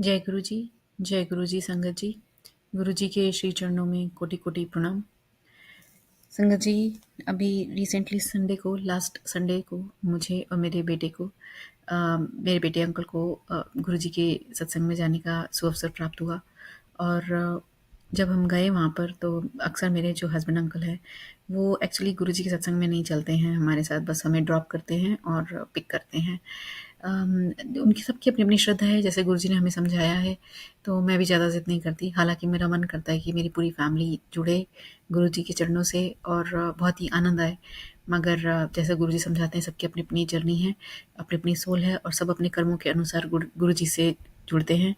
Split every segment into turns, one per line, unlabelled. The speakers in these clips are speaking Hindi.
जय गुरु जी। जय गुरु जी संगत जी। गुरु जी के श्री चरणों में कोटि कोटि प्रणाम। संगत जी, अभी रिसेंटली संडे को, लास्ट संडे को मुझे और मेरे बेटे को मेरे बेटे अंकल को गुरु जी के सत्संग में जाने का सुअवसर प्राप्त हुआ। और जब हम गए वहाँ पर तो अक्सर मेरे जो हस्बैंड अंकल हैं वो एक्चुअली गुरु जी के सत्संग में नहीं चलते हैं हमारे साथ, बस हमें ड्रॉप करते हैं और पिक करते हैं। उनकी सबकी अपनी अपनी श्रद्धा है, जैसे गुरु जी ने हमें समझाया है, तो मैं भी ज़्यादा ज़िद नहीं करती। हालाँकि मेरा मन करता है कि मेरी पूरी फैमिली जुड़े गुरु जी के चरणों से और बहुत ही आनंद आए। मगर जैसे गुरु जी समझाते हैं, सबकी अपनी-अपनी जर्नी है, अपनी-अपनी सोल है और सब अपने कर्मों के अनुसार गुरु जी से जुड़ते हैं।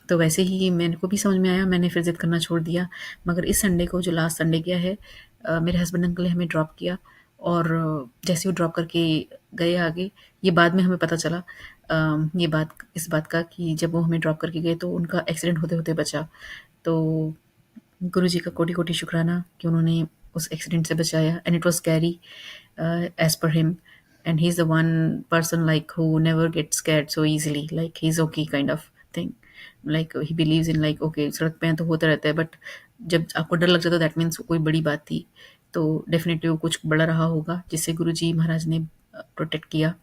तो वैसे ही मेरे को भी समझ में आया, मैंने फिर ज़िद करना छोड़ दिया। मगर इस संडे को, जो लास्ट संडे गया है, मेरे हस्बैंड अंकल ने हमें ड्रॉप किया और जैसे वो ड्रॉप करके गए आगे, ये बाद में हमें पता चला, ये बात इस बात का कि जब वो हमें ड्रॉप करके गए तो उनका एक्सीडेंट होते-होते बचा। तो गुरु जी का कोटि-कोटि शुक्राना कि उन्होंने उस एक्सीडेंट से बचाया। And it was scary as per him, and he is the one person like who never gets scared so easily, like he is okay kind of thing. Like he believes in, like okay सड़क पे हैं तो होता रहता है, बट जब आपको डर लग जाता है दैट मीन्स कोई बड़ी बात थी। तो डेफ़िनेटली वो कुछ बड़ा रहा होगा जिससे गुरु जी महाराज ने प्रोटेक्ट किया।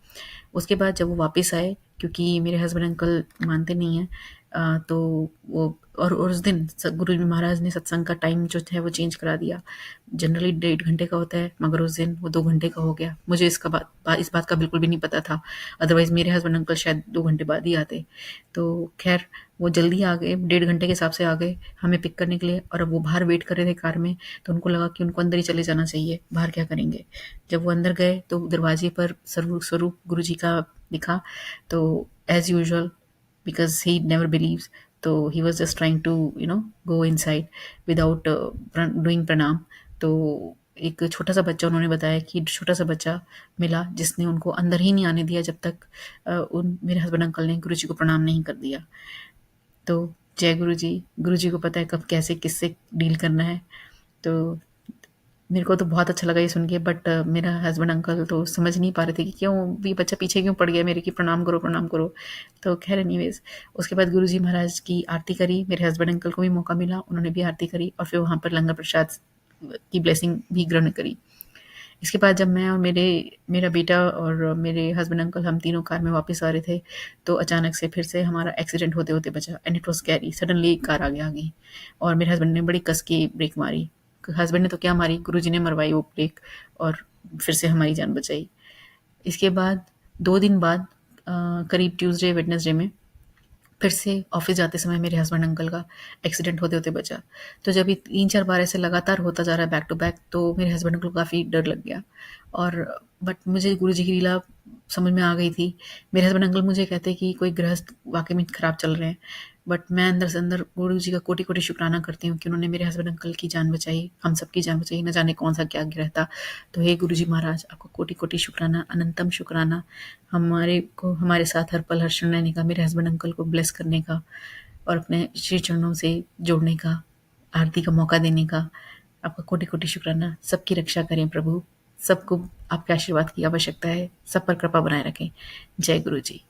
उसके बाद जब वो वापस आए, क्योंकि मेरे हस्बैंड अंकल मानते नहीं हैं, तो वो और उस दिन गुरु जी महाराज ने सत्संग का टाइम जो है वो चेंज करा दिया। जनरली 1.5 घंटे का होता है, मगर उस दिन वो 2 घंटे का हो गया। मुझे इस बात का बिल्कुल भी नहीं पता था, अदरवाइज मेरे हस्बैंड अंकल शायद 2 घंटे बाद ही आते। तो खैर वो जल्दी आ गए, 1.5 घंटे के हिसाब से आ गए हमें पिक करने के लिए। और अब वो बाहर वेट कर रहे थे कार में, तो उनको लगा कि उनको अंदर ही चले जाना चाहिए, बाहर क्या करेंगे। जब वो अंदर गए तो दरवाजे पर स्वरूप गुरु जी का दिखा। तो as usual, because he never believes, तो he was just trying to go inside without doing प्रणाम। तो एक छोटा सा बच्चा, उन्होंने बताया कि छोटा सा बच्चा मिला जिसने उनको अंदर ही नहीं आने दिया जब तक उन मेरे हस्बैंड अंकल ने गुरु जी को प्रणाम नहीं कर दिया। तो जय गुरु जी को पता है कब कैसे किससे डील करना है। तो मेरे को तो बहुत अच्छा लगा ये सुन के, बट मेरा हस्बैंड अंकल तो समझ नहीं पा रहे थे कि क्यों ये बच्चा पीछे क्यों पड़ गया मेरे, कि प्रणाम करो प्रणाम करो। तो खैर एनीवेज, उसके बाद गुरुजी महाराज की आरती करी, मेरे हस्बैंड अंकल को भी मौका मिला, उन्होंने भी आरती करी और फिर वहाँ पर लंगर प्रसाद की ब्लेसिंग भी ग्रहण करी। इसके बाद जब मैं और मेरा बेटा और मेरे हस्बैंड अंकल, हम तीनों कार में वापस आ रहे थे, तो अचानक से फिर से हमारा एक्सीडेंट होते होते बचा। And it was carry, suddenly car आगे आ गई और मेरे हस्बैंड ने बड़ी कस के ब्रेक मारी। हस्बैंड ने तो क्या मारी, गुरुजी ने मरवाई वो ब्रेक, और फिर से हमारी जान बचाई। इसके बाद 2 दिन बाद, करीब ट्यूसडे वेडनेसडे में, फिर से ऑफिस जाते समय मेरे हस्बैंड अंकल का एक्सीडेंट होते होते बचा। तो जब ये 3-4 बार ऐसे लगातार होता जा रहा है बैक टू बैक, तो मेरे हस्बैंड अंकल को काफ़ी डर लग गया। और बट मुझे गुरु जी की लीला समझ में आ गई थी। मेरे हस्बैंड अंकल मुझे कहते कि कोई गृहस्थ वाकई में खराब चल रहे हैं, बट मैं अंदर से अंदर गुरु जी का कोटि कोटि शुक्राना करती हूँ कि उन्होंने मेरे हस्बैंड अंकल की जान बचाई, हम सबकी जान बचाई, न जाने कौन सा क्या गिरह था। तो हे गुरु जी महाराज, आपको कोटि कोटि शुक्राना, अनंतम शुक्राना, हमारे को हमारे साथ हर पल हर क्षण रहने का, मेरे हस्बैंड अंकल को ब्लेस करने का और अपने श्री चरणों से जोड़ने का, आरती का मौका देने का। आपका कोटि कोटि शुक्राना। सबकी रक्षा करें प्रभु, सबको आपके आशीर्वाद की आवश्यकता है, सब पर कृपा बनाए रखें। जय गुरु जी।